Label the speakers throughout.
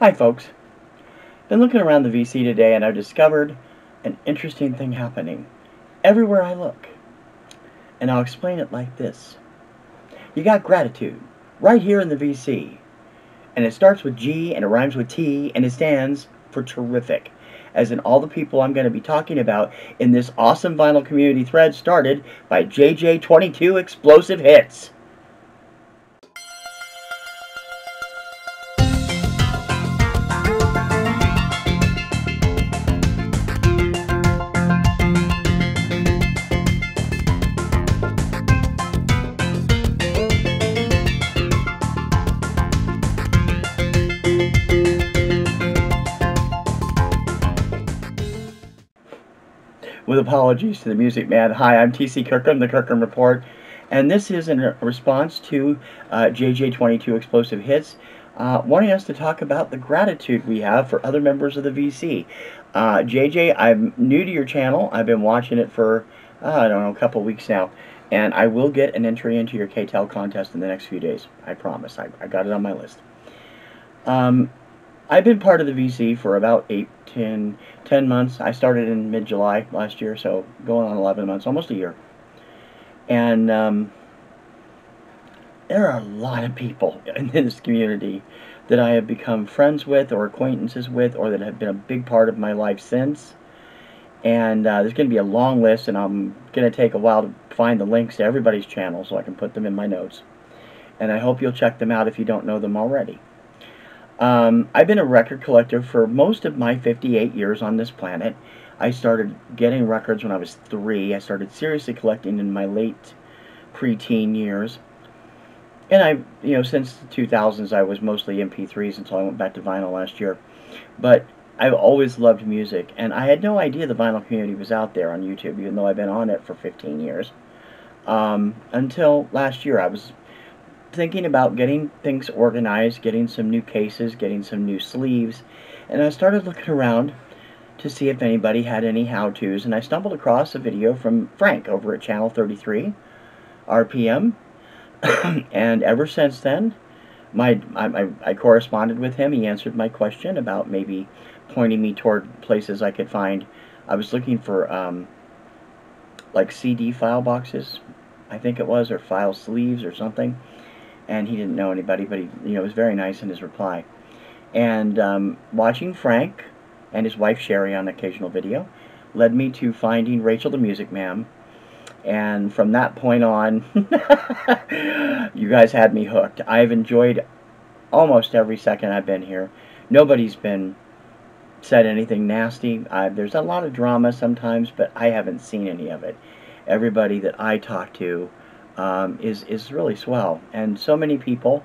Speaker 1: Hi folks, been looking around the VC today and I've discovered an interesting thing happening everywhere I look. And I'll explain it like this. You got gratitude right here in the VC. And it starts with G and it rhymes with T and it stands for terrific. As in all the people I'm going to be talking about in this awesome vinyl community thread started by JJ22 Explosive Hits. With apologies to the music man. Hi, I'm TC Kirkham, the Kirkham Report, and this is in response to JJ22 Explosive Hits, wanting us to talk about the gratitude we have for other members of the VC. JJ, I'm new to your channel. I've been watching it for, I don't know, a couple weeks now, and I will get an entry into your KTEL contest in the next few days. I promise. I got it on my list. I've been part of the VC for about 10 months. I started in mid-July last year, so going on 11 months, almost a year. And there are a lot of people in this community that I have become friends with or acquaintances with or that have been a big part of my life since. And there's going to be a long list, and I'm going to take a while to find the links to everybody's channel so I can put them in my notes. And I hope you'll check them out if you don't know them already. I've been a record collector for most of my 58 years on this planet. I started getting records when I was 3. I started seriously collecting in my late preteen years. And since the 2000s, I was mostly MP3s until I went back to vinyl last year. But I've always loved music, and I had no idea the vinyl community was out there on YouTube, even though I've been on it for 15 years. Until last year, I was thinking about getting things organized, getting some new cases, getting some new sleeves, and I started looking around to see if anybody had any how-tos, and I stumbled across a video from Frank over at channel 33 RPM, and ever since then I corresponded with him. He answered my question about maybe pointing me toward places I could find. I was looking for like CD file boxes, I think it was, or file sleeves or something. And he didn't know anybody, but he was very nice in his reply. And watching Frank and his wife Sherry on an occasional video led me to finding Rachel the Music Ma'am. And from that point on, you guys had me hooked. I've enjoyed almost every second I've been here. Nobody's said anything nasty. There's a lot of drama sometimes, but I haven't seen any of it. Everybody that I talk to is really swell, and so many people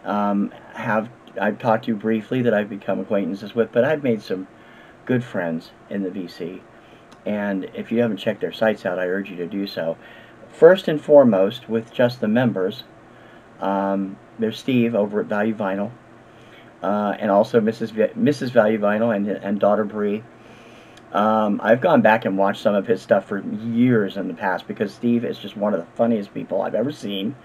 Speaker 1: I've talked to briefly that I've become acquaintances with, but I've made some good friends in the VC, and if you haven't checked their sites out, I urge you to do so. First and foremost, with just the members, there's Steve over at Value Vinyl, and also Mrs. Value Vinyl and daughter Bree. I've gone back and watched some of his stuff for years in the past because Steve is just one of the funniest people I've ever seen.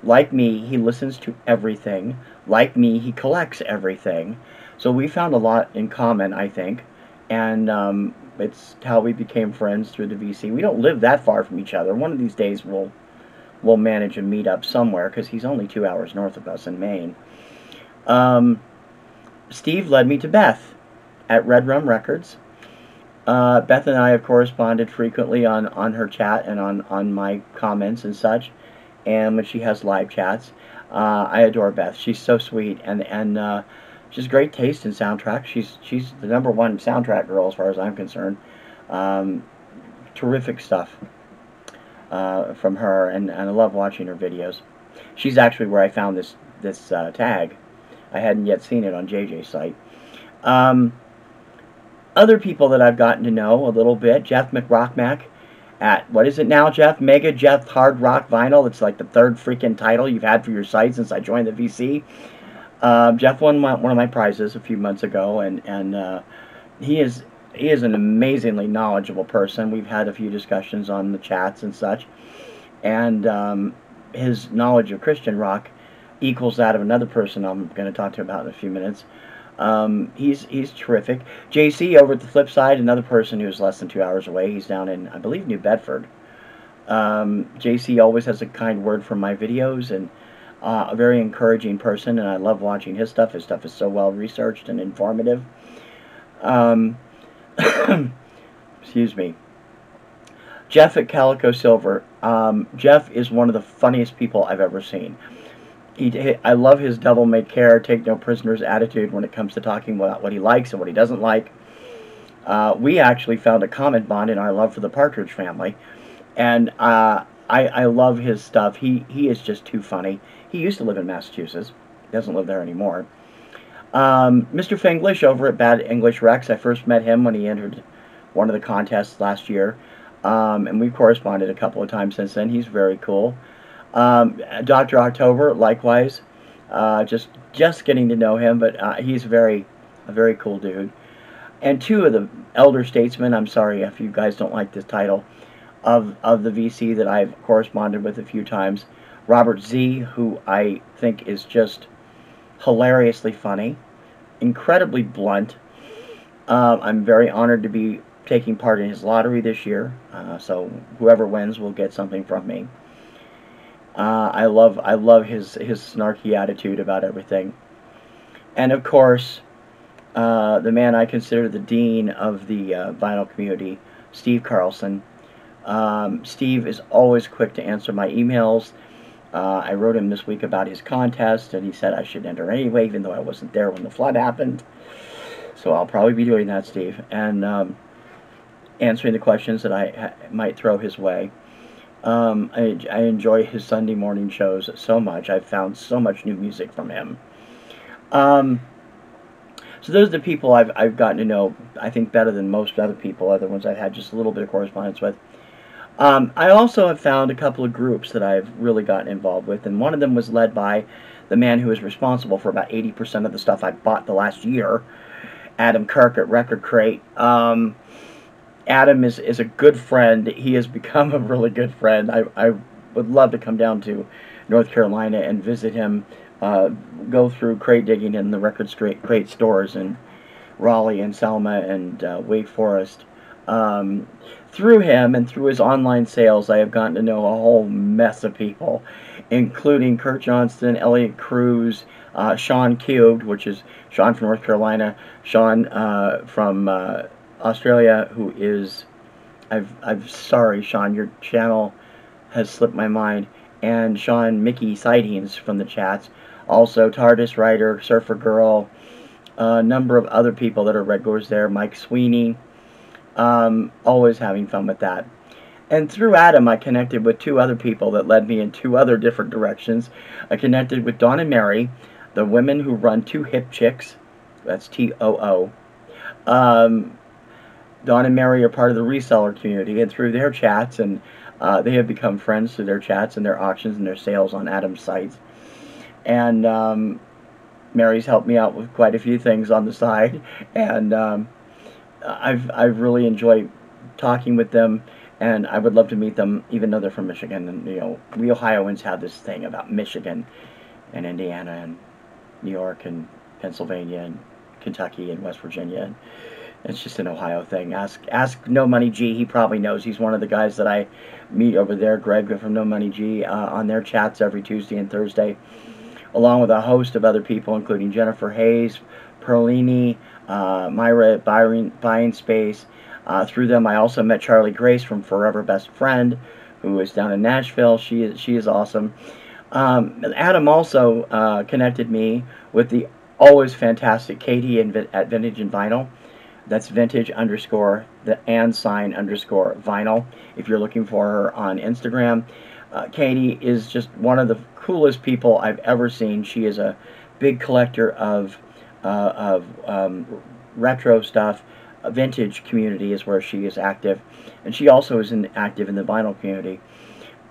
Speaker 1: Like me, he listens to everything. Like me, he collects everything. So we found a lot in common, I think, and it's how we became friends through the VC. We don't live that far from each other. One of these days we'll manage a meet-up somewhere because he's only 2 hours north of us in Maine. Steve led me to Beth at Red Rum Records. Beth and I have corresponded frequently on her chat and on my comments and such, and when she has live chats. I adore Beth. She's so sweet, and she has great taste in soundtracks. She's the #1 soundtrack girl as far as I'm concerned. Terrific stuff from her, and I love watching her videos. She's actually where I found this tag. I hadn't yet seen it on JJ's site. Other people that I've gotten to know a little bit, Jeff McRockmack at, what is it now, Jeff? Mega Jeff Hard Rock Vinyl. It's like the 3rd freaking title you've had for your site since I joined the VC. Jeff won one of my prizes a few months ago, and he is an amazingly knowledgeable person. We've had a few discussions on the chats and such, and his knowledge of Christian rock equals that of another person I'm going to talk to about in a few minutes. He's terrific. JC over at the flip side, another person who's less than 2 hours away. He's down in, I believe, New Bedford. JC always has a kind word for my videos, and a very encouraging person, and I love watching his stuff. His stuff is so well researched and informative. Um, excuse me. Jeff at Calico Silver. Jeff is one of the funniest people I've ever seen. I love his devil may care, take no prisoners attitude when it comes to talking about what he likes and what he doesn't like. We actually found a common bond in our love for the Partridge Family, and I love his stuff. He is just too funny. He used to live in Massachusetts. He doesn't live there anymore. Mr. Finglish over at Bad English Rex. I first met him when he entered one of the contests last year, and we've corresponded a couple of times since then. He's very cool. Dr. October, likewise, just getting to know him, but he's a very cool dude. And two of the elder statesmen, I'm sorry if you guys don't like this title, of the VC that I've corresponded with a few times. Robert Z, who I think is just hilariously funny, incredibly blunt. I'm very honored to be taking part in his lottery this year, so whoever wins will get something from me. I love his snarky attitude about everything. And of course, the man I consider the dean of the vinyl community, Steve Carlson. Steve is always quick to answer my emails. I wrote him this week about his contest, and he said I should enter anyway, even though I wasn't there when the flood happened. So I'll probably be doing that, Steve, and answering the questions that I might throw his way. I enjoy his Sunday morning shows so much. I've found so much new music from him. So those are the people I've gotten to know, I think, better than most other people, other ones I've had just a little bit of correspondence with. I also have found a couple of groups that I've really gotten involved with, and one of them was led by the man who is responsible for about 80% of the stuff I bought the last year, Adam Kirk at Record Crate. Adam is a good friend. He has become a really good friend. I would love to come down to North Carolina and visit him, go through crate digging in the Record Crate stores in Raleigh and Selma and Wake Forest. Through him and through his online sales, I have gotten to know a whole mess of people, including Kurt Johnston, Elliot Cruz, Sean Cubed, which is Sean from North Carolina, Sean from Australia, who is, I'm sorry, Sean, your channel has slipped my mind, and Sean Mickey Sightings from the chats, also TARDIS Writer, Surfer Girl, a number of other people that are regulars there, Mike Sweeney. Always having fun with that. And through Adam, I connected with two other people that led me in two other different directions. I connected with Dawn and Mary, the women who run Two Hip Chicks. That's TOO. Dawn and Mary are part of the reseller community, and through their chats, and they have become friends through their chats and their auctions and their sales on Adam's sites. And Mary's helped me out with quite a few things on the side, and I've really enjoyed talking with them, and I would love to meet them, even though they're from Michigan. And you know, we Ohioans have this thing about Michigan, and Indiana, and New York, and Pennsylvania, and Kentucky, and West Virginia. And it's just an Ohio thing. Ask No Money G. He probably knows. He's one of the guys that I meet over there, Greg from No Money G, on their chats every Tuesday and Thursday, along with a host of other people, including Jennifer Hayes, Perlini, Myra at Buying Space. Through them, I also met Charlie Grace from Forever Best Friend, who is down in Nashville. She is awesome. Adam also connected me with the always fantastic Katie at Vintage and Vinyl. That's vintage _ the and sign _ vinyl. If you're looking for her on Instagram, Katie is just one of the coolest people I've ever seen. She is a big collector of retro stuff. Vintage community is where she is active, and she also is active in the vinyl community.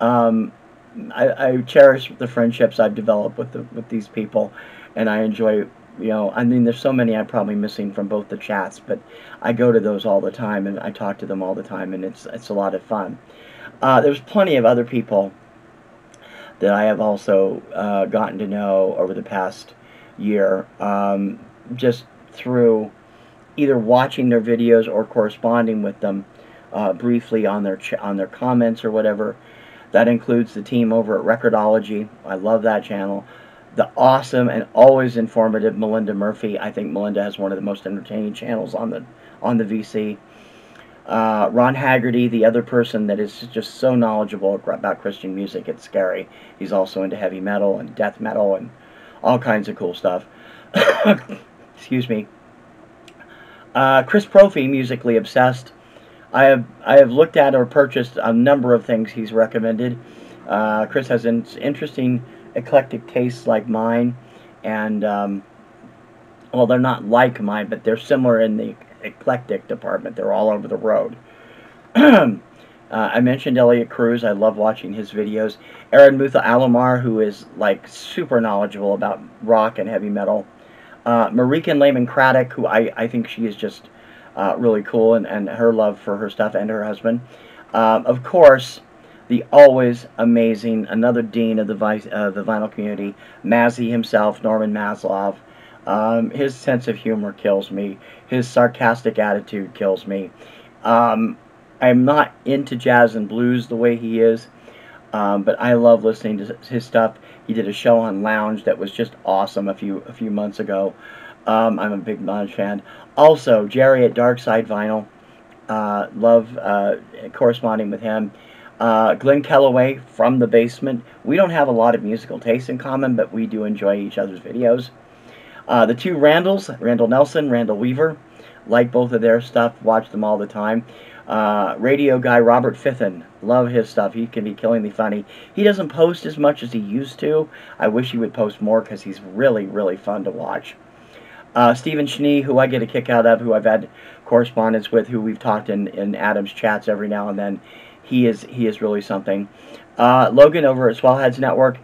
Speaker 1: I cherish the friendships I've developed with these people, and I enjoy. You know, I mean, there's so many I'm probably missing from both the chats, but I go to those all the time, and I talk to them all the time, and it's a lot of fun. There's plenty of other people that I have also gotten to know over the past year. Just through either watching their videos or corresponding with them briefly on their comments or whatever. That includes the team over at Recordology. I love that channel. The awesome and always informative Melinda Murphy. I think Melinda has one of the most entertaining channels on the VC. Ron Haggerty, the other person that is just so knowledgeable about Christian music, it's scary. He's also into heavy metal and death metal and all kinds of cool stuff. Excuse me. Chris Profi, Musically Obsessed. I have looked at or purchased a number of things he's recommended. Chris has an interesting eclectic tastes like mine, and well, they're not like mine, but they're similar in the eclectic department. They're all over the road. I mentioned Elliot Cruz. I love watching his videos. Aaron Mutha Alomar, who is like super knowledgeable about rock and heavy metal. Marikan Lehman Craddock, who I think she is just really cool, and her love for her stuff, and her husband. Of course, the always amazing, another dean of the vinyl community, Mazzy himself, Norman Maslov. His sense of humor kills me. His sarcastic attitude kills me. I'm not into jazz and blues the way he is, but I love listening to his stuff. He did a show on Lounge that was just awesome a few months ago. I'm a big Lounge fan. Also, Jerry at Dark Side Vinyl. Love corresponding with him. Glenn Kellaway from the basement. We don't have a lot of musical tastes in common, but we do enjoy each other's videos. The two Randalls, Randall Nelson, Randall Weaver, like both of their stuff, watch them all the time. Radio guy Robert Fithen, love his stuff. He can be killingly funny. He doesn't post as much as he used to. I wish he would post more because he's really, really fun to watch. Stephen Schnee, who I get a kick out of, who I've had correspondence with, who we've talked in Adam's chats every now and then. He is really something. Logan over at Swellheads Network.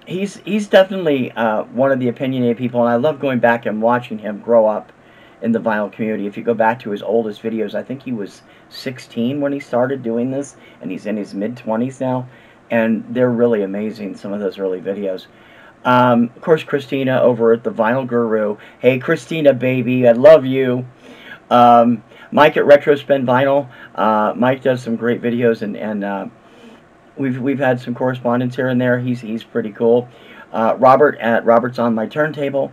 Speaker 1: He's definitely one of the opinionated people, and I love going back and watching him grow up in the vinyl community. If you go back to his oldest videos, I think he was 16 when he started doing this, and he's in his mid-20s now, and they're really amazing, some of those early videos. Of course, Christina over at the Vinyl Guru. Hey, Christina, baby, I love you. Mike at Retrospin Vinyl. Mike does some great videos, and we've had some correspondence here and there. He's pretty cool. Robert at Robert's on My Turntable.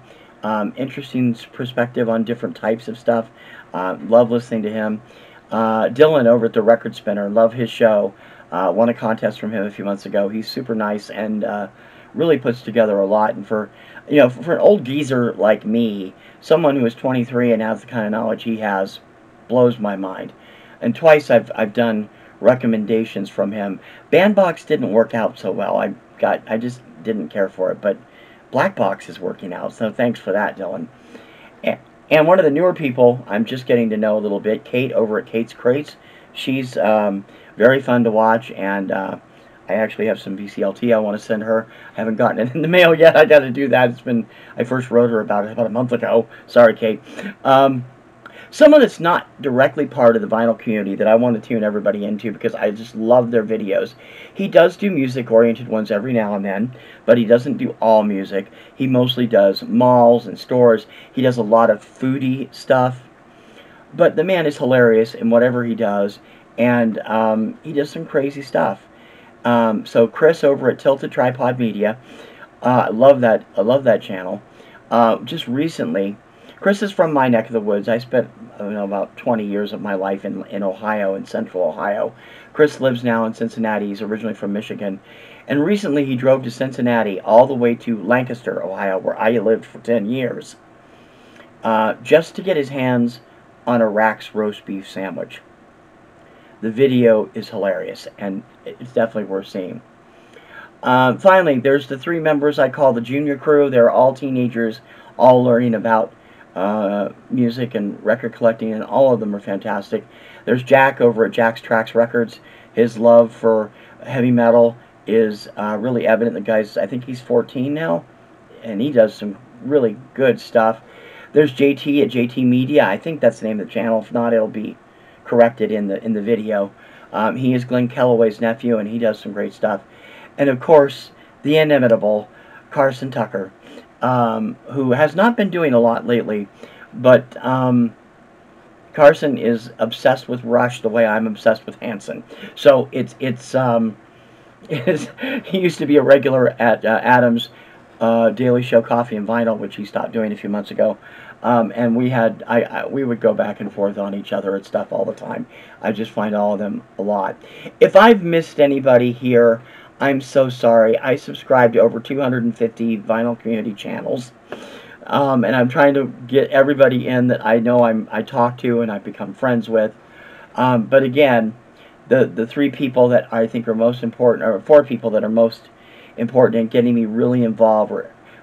Speaker 1: Interesting perspective on different types of stuff. Love listening to him. Dylan over at the Record Spinner. Love his show. Won a contest from him a few months ago. He's super nice and really puts together a lot. And for an old geezer like me, someone who is 23 and has the kind of knowledge he has, blows my mind. And twice I've done recommendations from him. Bandbox didn't work out so well. I just didn't care for it, but Black Box is working out, so thanks for that, Dylan. And one of the newer people I'm just getting to know a little bit, Kate over at Kate's Crates. She's very fun to watch, and I actually have some VCLT I want to send her. I haven't gotten it in the mail yet. I got to do that. I first wrote her about it about a month ago. Sorry, Kate. Someone that's not directly part of the vinyl community that I want to tune everybody into because I just love their videos. He does do music-oriented ones every now and then, but he doesn't do all music. He mostly does malls and stores. He does a lot of foodie stuff. But the man is hilarious in whatever he does, and he does some crazy stuff. So Chris over at Tilted Tripod Media, I love that channel. Just recently, Chris is from my neck of the woods. I spent about 20 years of my life in Ohio, in central Ohio. Chris lives now in Cincinnati. He's originally from Michigan. And recently he drove to Cincinnati all the way to Lancaster, Ohio, where I lived for 10 years, just to get his hands on a Rack's roast beef sandwich. The video is hilarious, and it's definitely worth seeing. Finally, there's the three members I call the junior crew. They're all teenagers, all learning about music and record collecting, and all of them are fantastic. There's Jack over at Jack's Tracks Records. His love for heavy metal is really evident. The guy's, I think he's 14 now, and he does some really good stuff. There's JT at JT Media. I think that's the name of the channel. If not, it'll be corrected in the video. He is Glenn Kellaway's nephew, and he does some great stuff. And of course, the inimitable Carson Tucker. who has not been doing a lot lately, but Carson is obsessed with Rush the way I'm obsessed with Hanson. So he used to be a regular at Adam's Daily Show Coffee and Vinyl, which he stopped doing a few months ago. And we would go back and forth on each other and stuff all the time. I just find all of them a lot. If I've missed anybody here, I'm so sorry. I subscribe to over 250 vinyl community channels. And I'm trying to get everybody in that I know I talk to and I've become friends with. But again, the three people that I think are most important, or four people that are most important in getting me really involved,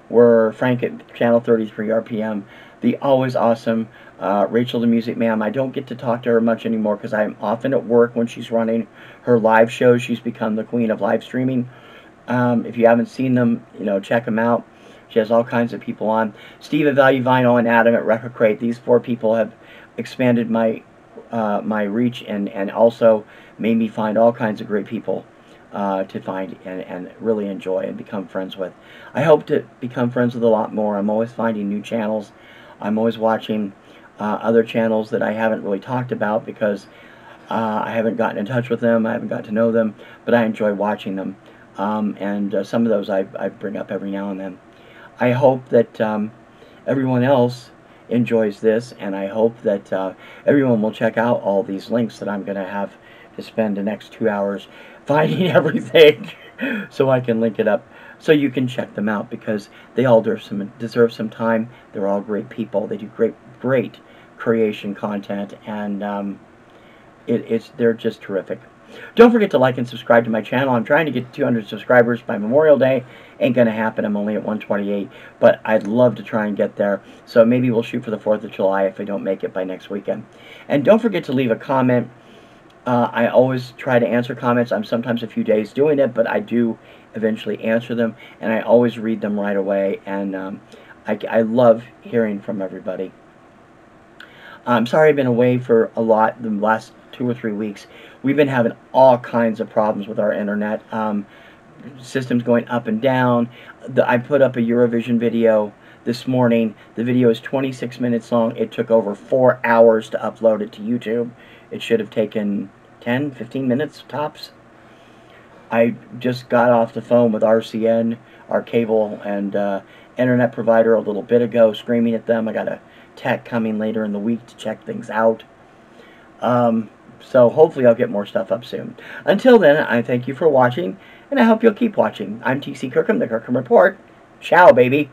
Speaker 1: were Frank at Channel 33 RPM, the always awesome Rachel the Music Ma'am. I don't get to talk to her much anymore because I'm often at work when she's running her live shows. She's become the queen of live streaming. If you haven't seen them, check them out. She has all kinds of people on. Steve at Value Vinyl and Adam at Record Crate. These four people have expanded my reach and also made me find all kinds of great people to find and really enjoy and become friends with. I hope to become friends with a lot more. I'm always finding new channels. I'm always watching other channels that I haven't really talked about because I haven't gotten in touch with them. I haven't got to know them, but I enjoy watching them. And some of those I bring up every now and then. I hope that everyone else enjoys this, and I hope that everyone will check out all these links that I'm going to have to spend the next 2 hours finding everything so I can link it up so you can check them out, because they all deserve some time. They're all great people. They do great creation content, and they're just terrific. Don't forget to like and subscribe to my channel. I'm trying to get to 200 subscribers by Memorial Day. Ain't going to happen. I'm only at 128, but I'd love to try and get there. So maybe we'll shoot for the 4th of July if I don't make it by next weekend. And don't forget to leave a comment. I always try to answer comments. I'm sometimes a few days doing it, but I do eventually answer them, and I always read them right away. And I love hearing from everybody. I'm sorry I've been away for a lot the last 2 or 3 weeks. We've been having all kinds of problems with our internet. Systems going up and down. I put up a Eurovision video this morning. The video is 26 minutes long. It took over 4 hours to upload it to YouTube. It should have taken 10, 15 minutes tops. I just got off the phone with RCN, our cable and internet provider, a little bit ago, screaming at them. I got a tech coming later in the week to check things out. So hopefully I'll get more stuff up soon. Until then, I thank you for watching, and I hope you'll keep watching. I'm TC Kirkham, the Kirkham Report. Ciao, baby.